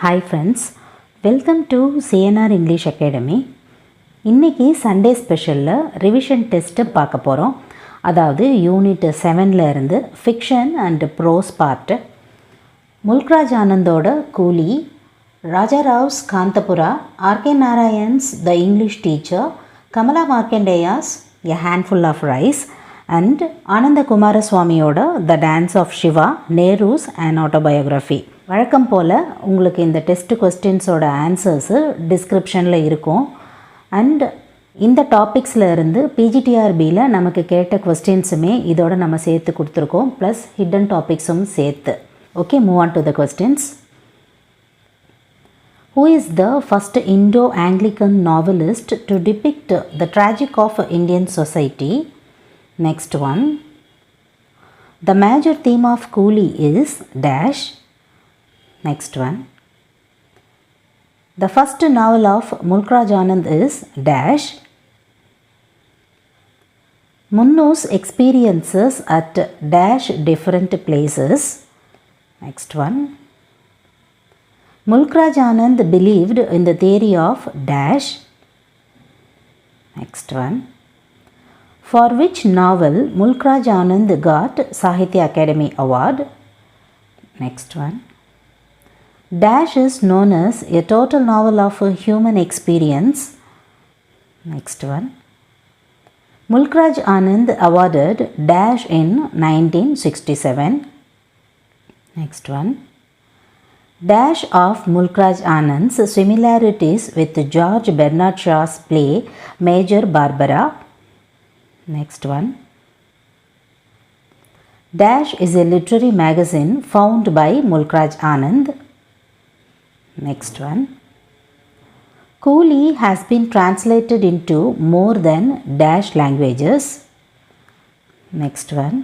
Hi friends, welcome to CNR English Academy. இன்னைக்கு Sunday ஸ்பெஷலில் revision test பார்க்க போகிறோம். அதாவது யூனிட் 7ல் இருந்து fiction and pros part. Mulk Raj ஆனந்தோட கூலி, ராஜாராவ்ஸ் Kanthapura, RK Narayan's the English teacher, Kamala மார்க்கண்டேயாஸ் a handful of rice and Ananda குமாரசுவாமியோட the dance of Siva, Nehru's and autobiography. வழக்கம் போல் உங்களுக்கு இந்த test கொஸ்டின்ஸோட answers டிஸ்கிரிப்ஷனில் இருக்கும். அண்ட் இந்த டாபிக்ஸில் இருந்து பிஜிடிஆர்பியில் நமக்கு கேட்ட கொஸ்டின்ஸுமே இதோட நம்ம சேர்த்து கொடுத்துருக்கோம், ப்ளஸ் ஹிடன் டாபிக்ஸும் சேர்த்து. Okay, move on to the questions. Who is the first Indo-Anglican novelist to depict the tragic of Indian society? Next one. The major theme of Coolie is dash. Next one. The first novel of Mulkraj Anand is dash. Munno's experiences at dash different places. Next one. Mulkraj Anand believed in the theory of dash. Next one. For which novel Mulkraj Anand got Sahitya Academy Award? Next one. Dash is known as a total novel of human experience. Next one. Mulkraj Anand awarded dash in 1967. Next one. Dash of Mulkraj Anand's similarities with George Bernard Shaw's play Major Barbara. Next one. Dash is a literary magazine founded by Mulkraj Anand. Next one. Coolie has been translated into more than dash languages. Next one.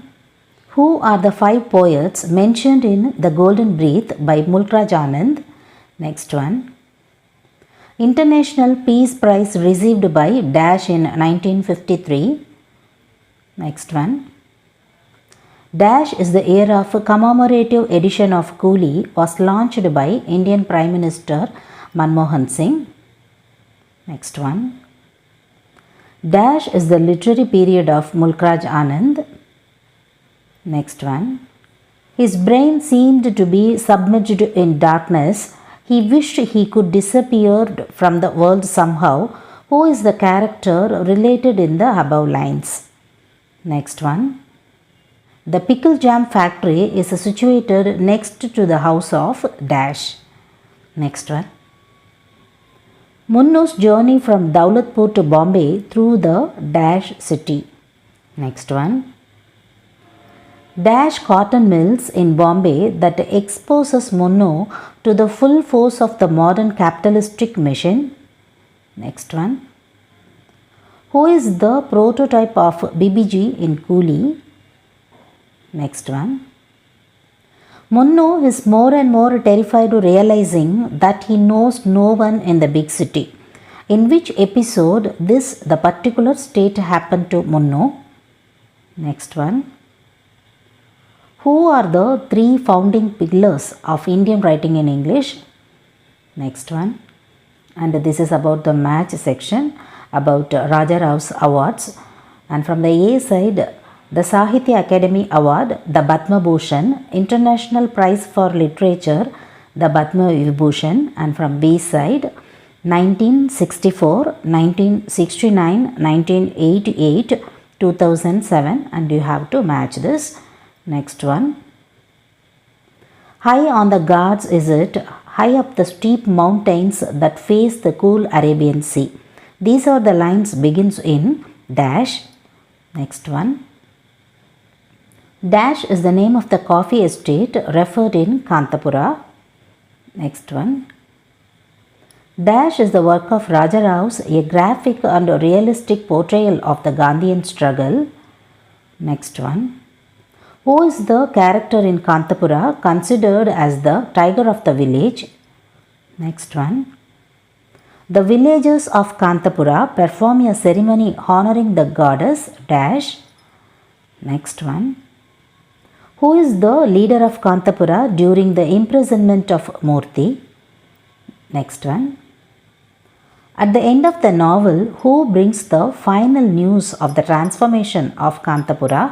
Who are the 5 poets mentioned in The Golden Breath by Mulkraj Anand? Next one. International Peace Prize received by dash in 1953. Next one. Dash is the year of commemorative edition of Coolie was launched by Indian Prime Minister Manmohan Singh. Next one. Dash is the literary period of Mulkraj Anand. Next one. His brain seemed to be submerged in darkness. He wished he could disappear from the world somehow. Who is the character related in the above lines? Next one. The pickle jam factory is situated next to the house of dash. Next one. Munno's journey from Daulatpur to Bombay through the dash city. Next one. Dash cotton mills in Bombay that exposes Munno to the full force of the modern capitalistic machine. Next one. Who is the prototype of BBG in Coolie? Next one. Munno is more and more terrified realizing that he knows no one in the big city. In which episode the particular state happened to Munno? Next one. Who are the 3 founding pillars of Indian writing in English? Next one. And this is about the match section about Rajarav's awards. And from the A side, the Sahitya Academy Award, the Padma Bhushan, International Prize for Literature, the Padma Vibhushan, and from B side, 1964, 1969, 1988, 2007, and you have to match this. Next one. High on the Ghats is it, high up the steep mountains that face the cool Arabian Sea. These are the lines begins in dash. Next one. Dash is the name of the coffee estate referred in Kantapura. Next one. Dash is the work of Rajarav's, a graphic and realistic portrayal of the Gandhian struggle. Next one. Who is the character in Kantapura considered as the tiger of the village? Next one. The villagers of Kantapura perform a ceremony honoring the goddess dash. Next one. Who is the leader of Kantapura during the imprisonment of Murthy? Next one. At the end of the novel, who brings the final news of the transformation of Kantapura?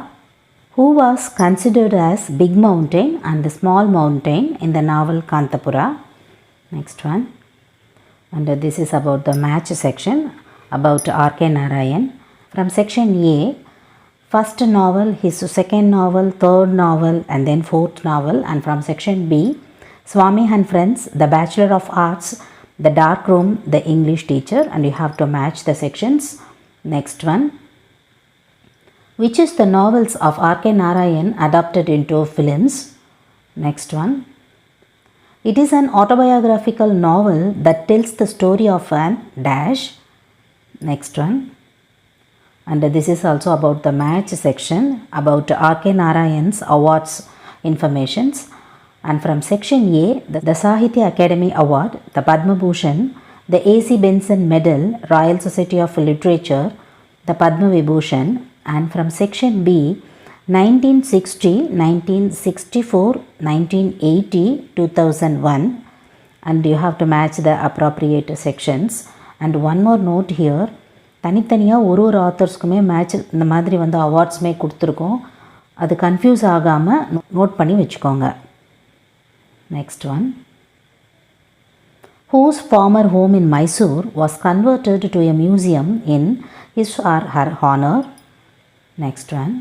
Who was considered as big mountain and the small mountain in the novel Kantapura? Next one. And this is about the match section about R.K. Narayan. From section A, first novel, his second novel, third novel and then fourth novel. And from section B, Swami and Friends, The Bachelor of Arts, The Dark Room, The English Teacher, and you have to match the sections. Next one. Which is the novels of R.K. Narayan adapted into films? Next one. It is an autobiographical novel that tells the story of an dash. Next one. And this is also about the match section about R.K. Narayan's awards informations. And from section A, the Sahitya Academy Award, the Padma Bhushan, the A.C. Benson Medal, Royal Society of Literature, the Padma Vibhushan. And from section B, 1960, 1964, 1980, 2001. And you have to match the appropriate sections. And one more note here. தனித்தனியாக ஒரு ஆத்தர்ஸ்க்குமே match இந்த மாதிரி வந்து அவார்ட்ஸுமே கொடுத்துருக்கோம். அது confuse ஆகாமல் note பண்ணி வச்சுக்கோங்க. Next one. Whose former home in Mysore was converted to a museum in his or her honor? Next one.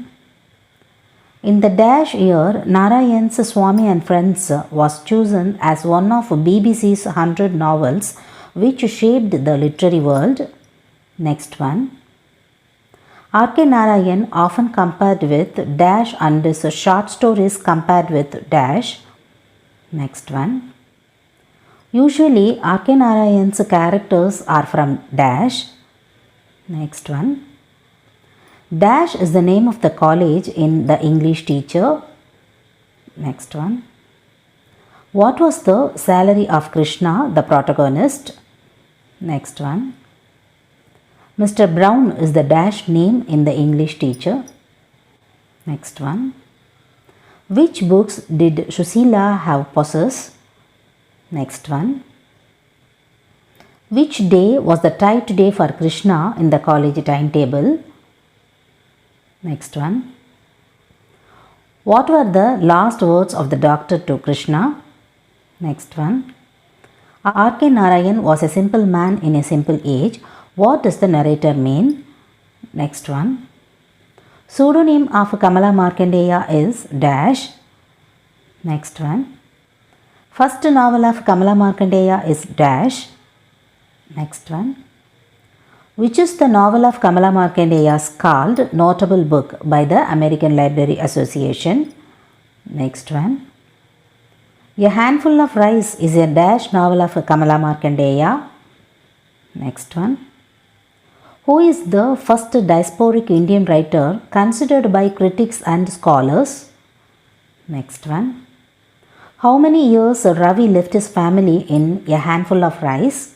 In the dash year, Narayan's Swami and Friends was chosen as one of BBC's 100 novels which shaped the literary world. Next one. R.K. Narayan often compared with dash and his short stories compared with dash. Next one. Usually R.K. Narayan's characters are from dash. Next one. Dash is the name of the college in The English Teacher. Next one. What was the salary of Krishna, the protagonist? Next one. Mr. Brown is the dash name in The English Teacher. Next one. Which books did Susila have possessed? Next one. Which day was the tight day for Krishna in the college timetable? Next one. What were the last words of the doctor to Krishna? Next one. R.K. Narayan was a simple man in a simple age. What does the narrator mean? Next one. Pseudonym of Kamala Markandeya is dash. Next one. First novel of Kamala Markandeya is dash. Next one. Which is the novel of Kamala Markandeya's called Notable Book by the American Library Association? Next one. A Handful of Rice is a dash novel of Kamala Markandeya. Next one. Who is the first diasporic Indian writer considered by critics and scholars? Next one. How many years Ravi left his family in A Handful of Rice?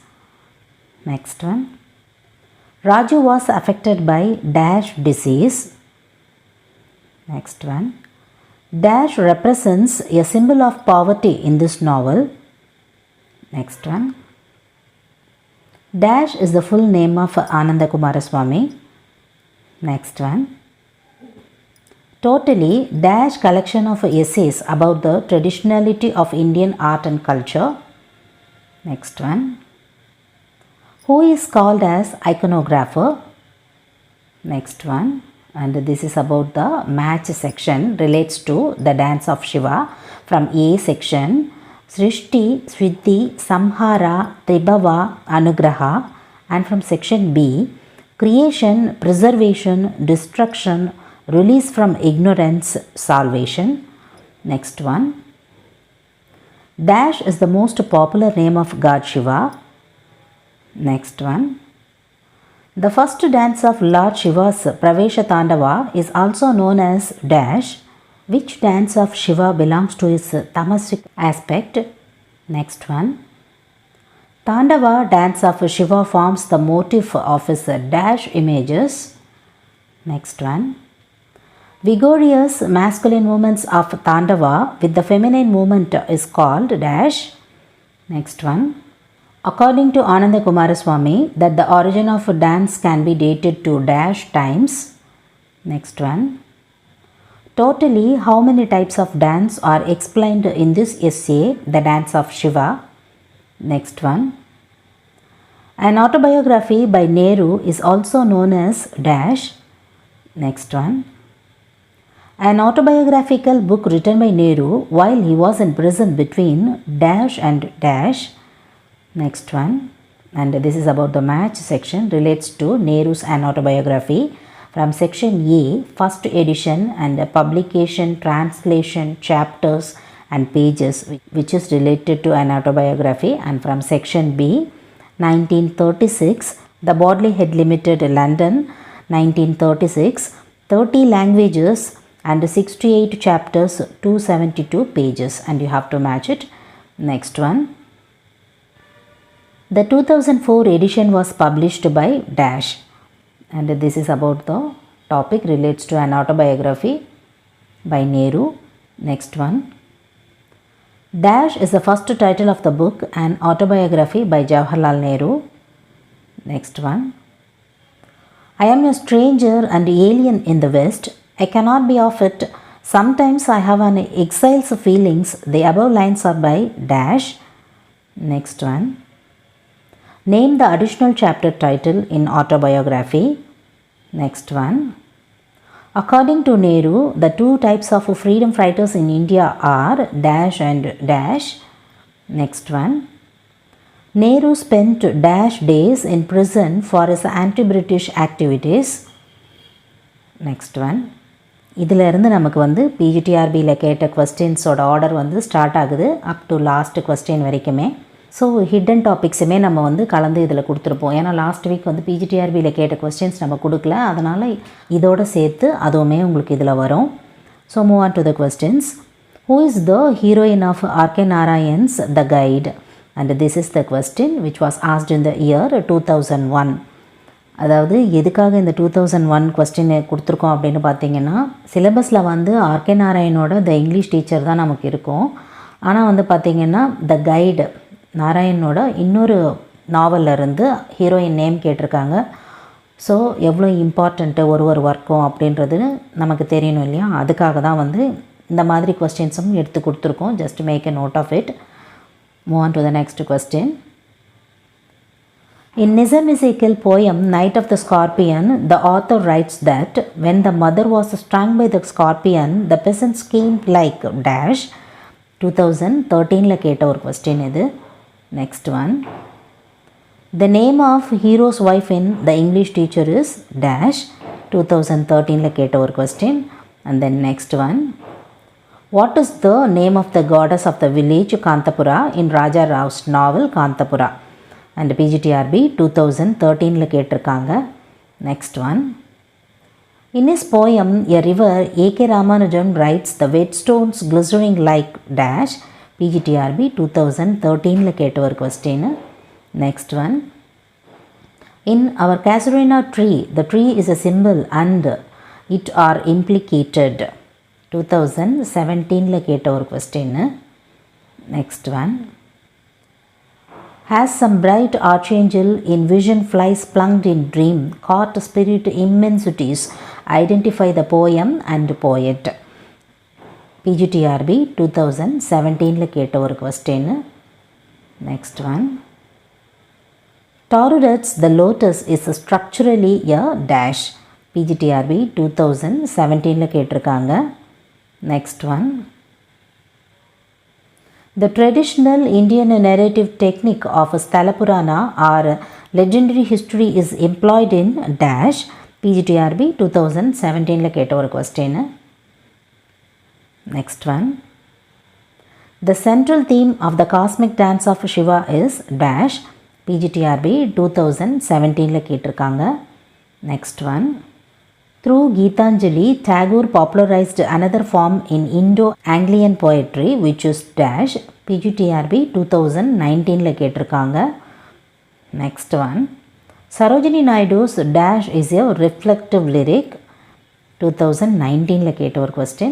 Next one. Raju was affected by dash disease. Next one. Dash represents a symbol of poverty in this novel. Next one. Dash is the full name of Ananda Kumaraswamy. Next one. Totally dash collection of essays about the traditionality of Indian art and culture. Next one. Who is called as iconographer? Next one. And this is about the match section, relates to the dance of Shiva. From A section, Srishti, Swiddhi, Samhara, Tribhava, Anugraha. And from section B, creation, preservation, destruction, release from ignorance, salvation. Next one. Dash is the most popular name of God Shiva. Next one. The first dance of Lord Shiva's Pravesha Tandava is also known as dash. Which dance of Shiva belongs to his tamasic aspect? Next one. Tandava dance of Shiva forms the motif of his dash images. Next one. Vigorous masculine movements of Tandava with the feminine movement is called dash. Next one. According to Ananda Kumaraswamy, that the origin of dance can be dated to dash times. Next one. Totally, how many types of dance are explained in this essay, The Dance of Shiva? Next one. An autobiography by Nehru is also known as dash. Next one. An autobiographical book written by Nehru while he was in prison between dash and dash. Next one. And this is about the match section, relates to Nehru's an autobiography from section A, first edition and publication, translation, chapters and pages, which is related to an autobiography, and from section B, 1936, The Bodley Head Limited, London, 1936, 30 languages and 68 chapters, 272 pages, and you have to match it. Next one. The 2004 edition was published by dash, and this is about the topic, relates to an autobiography by Nehru. Next one. Dash is the first title of the book, an autobiography by Jawaharlal Nehru. Next one. I am a stranger and alien in the West. I cannot be of it. Sometimes I have an exile's feelings. The above lines are by dash. Next one. Name the additional chapter title in autobiography. Next one. According to Nehru, the two types of freedom fighters in India are dash and dash. Next one. Nehru spent dash days in prison for his anti-British activities. Next one. இதில் இருந்து நமக்கு வந்து பிஜிடிஆர்பியில் கேட்ட கொஸ்டின்ஸோட order வந்து start ஆகுது up to last question வரைக்குமே. So hidden டாபிக்ஸுமே நம்ம வந்து கலந்து இதில் கொடுத்துருப்போம். ஏன்னா லாஸ்ட் வீக் வந்து பிஜிடிஆர்பியில் கேட்ட கொஸ்டின்ஸ் நம்ம கொடுக்கல, அதனால் இதோடு சேர்த்து அதுவுமே உங்களுக்கு இதில் வரும். So move on to the questions. Who is the heroine of R K Narayan's the guide? And this is the question which was asked in the year 2001. அதாவது எதுக்காக இந்த 2001 கொஸ்டின் கொடுத்துருக்கோம் அப்படின்னு பார்த்தீங்கன்னா, சிலபஸில் வந்து ஆர்கே நாராயணோட த இங்கிலீஷ் டீச்சர் தான் நமக்கு இருக்கும். ஆனால் வந்து பார்த்திங்கன்னா த கைடு நாராயணோட இன்னொரு நாவல்லேருந்து ஹீரோயின் நேம் கேட்டிருக்காங்க. ஸோ எவ்வளோ இம்பார்ட்டண்ட்டு ஒரு ஒர்க்கும் அப்படின்றது நமக்கு தெரியணும் இல்லையா, அதுக்காக தான் வந்து இந்த மாதிரி கொஸ்டின்ஸும் எடுத்து கொடுத்துருக்கோம். Just make a note of it. Move on to the next question. In Nizam Ezekiel poem Night of the Scorpion, the author writes that when the mother was stung by the scorpion, the peasant screamed like dash. 2013 கேட்ட ஒரு question இது. Next one. The name of hero's wife in the English teacher is dash. 2013 கேட்ட ஒரு question. And then next one. What is the name of the goddess of the village Kantapura in Raja Rao's novel Kantapura? And PGTRB 2013 கேட்டிருக்காங்க. Next one. In his poem A River, A.K. Ramanujan writes the whetstones glittering like dash. PGTRB 2013 கேட்ட ஒரு question. Next one. In our casuarina tree, the tree is a symbol and it are implicated. 2017 கேட்ட ஒரு question. Next one. Has some bright archangel in vision flies plunked in dream, caught spirit immensities, identify the poem and poet. PGTRB 2017 கேட்ட ஒரு question. Next one. Taurus the lotus is structurally a dash. PGTRB 2017 கேட்டிருக்காங்க. Next one. The traditional Indian narrative technique of Sthalapurana or legendary history is employed in dash. PGTRB 2017 கேட்ட ஒரு question. Next one. The central theme of the cosmic dance of Shiva is dash. PGTRB 2017 கேட்டிருக்காங்க. Next one. Through Geetanjali, Tagore popularized another form in Indo-Anglian poetry which is dash. PGTRB 2019 கேட்டிருக்காங்க. Next one. Sarojini Naidu's dash is a reflective lyric. 2019 கேட்ட ஒரு question.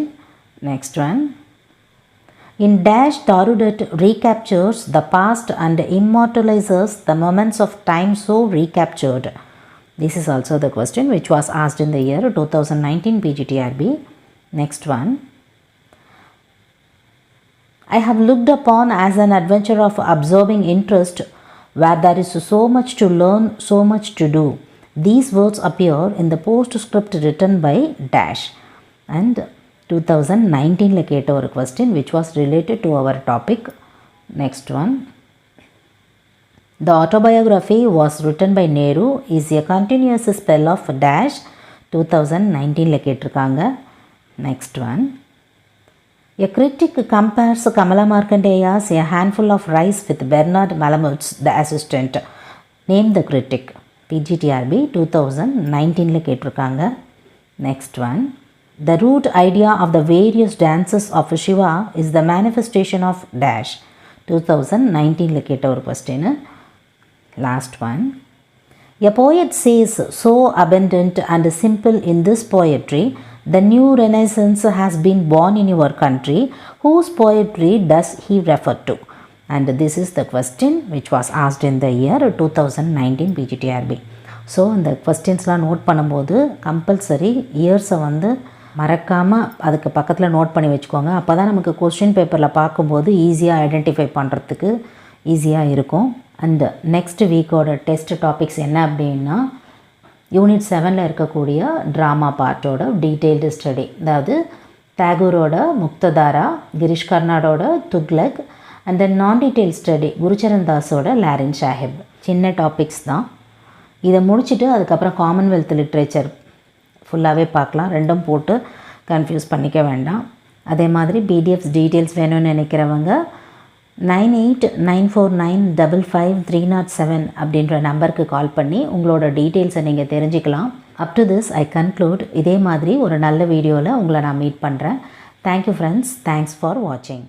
Next one. In dash, Tarudat recaptures the past and immortalizes the moments of time so recaptured. This is also the question which was asked in the year 2019 PGTRB. Next one. I have looked upon as an adventure of absorbing interest where there is so much to learn, so much to do. These words appear in the postscript written by dash. And 2019 la keta or question which was related to our topic. Next one. The autobiography was written by Nehru is a continuous spell of dash. 2019 la ketirukanga. Next one. A critic compares Kamala Markandeya's A Handful of Rice with Bernard Malamud's The Assistant. Name the critic. PGTRB 2019 la ketirukanga. Next one. The root idea of the various dances of Shiva is the manifestation of dash. 2019 la keta or question. Last one. A poet says so abundant and simple in this poetry, the new renaissance has been born in your country. Whose poetry does he refer to? And this is the question which was asked in the year 2019 PGTRB. So இந்த கொஸ்டின்ஸ்லாம் note பண்ணும்போது compulsory இயர்ஸை வந்து மறக்காமல் அதுக்கு பக்கத்தில் note பண்ணி வச்சுக்கோங்க. அப்போ தான் நமக்கு கொஸ்டின் பேப்பரில் பார்க்கும்போது ஈஸியாக ஐடென்டிஃபை பண்ணுறதுக்கு ஈஸியாக இருக்கும். அண்ட் நெக்ஸ்ட் வீக்கோட டெஸ்ட் டாபிக்ஸ் என்ன அப்படின்னா யூனிட் 7ல் இருக்கக்கூடிய ட்ராமா பார்ட்டோட டீட்டெயில்டு ஸ்டடி, அதாவது தாகூரோட முக்ததாரா, கிரிஷ் கர்னாடோட துக்லக் அண்ட் தென் நான் டீட்டெயில் ஸ்டடி குருச்சரன் தாஸோட லாரின் சாஹிப். சின்ன டாபிக்ஸ் தான். இதை முடிச்சுட்டு அதுக்கப்புறம் காமன்வெல்த் லிட்ரேச்சர் ஃபுல்லாகவே பார்க்கலாம். ரெண்டும் போட்டு கன்ஃபியூஸ் பண்ணிக்க வேண்டாம். அதே மாதிரி பிடிஎஃப்ஸ் டீட்டெயில்ஸ் வேணும்னு நினைக்கிறவங்க 9894955307 அப்படின்ற நம்பருக்கு கால் பண்ணி உங்களோட டீட்டெயில்ஸை நீங்கள் தெரிஞ்சுக்கலாம். Up to this I conclude. இதே மாதிரி ஒரு நல்ல வீடியோவில் உங்களை நான் மீட் பண்ணுறேன். Thank you friends. தேங்க்ஸ் ஃபார் வாட்சிங்.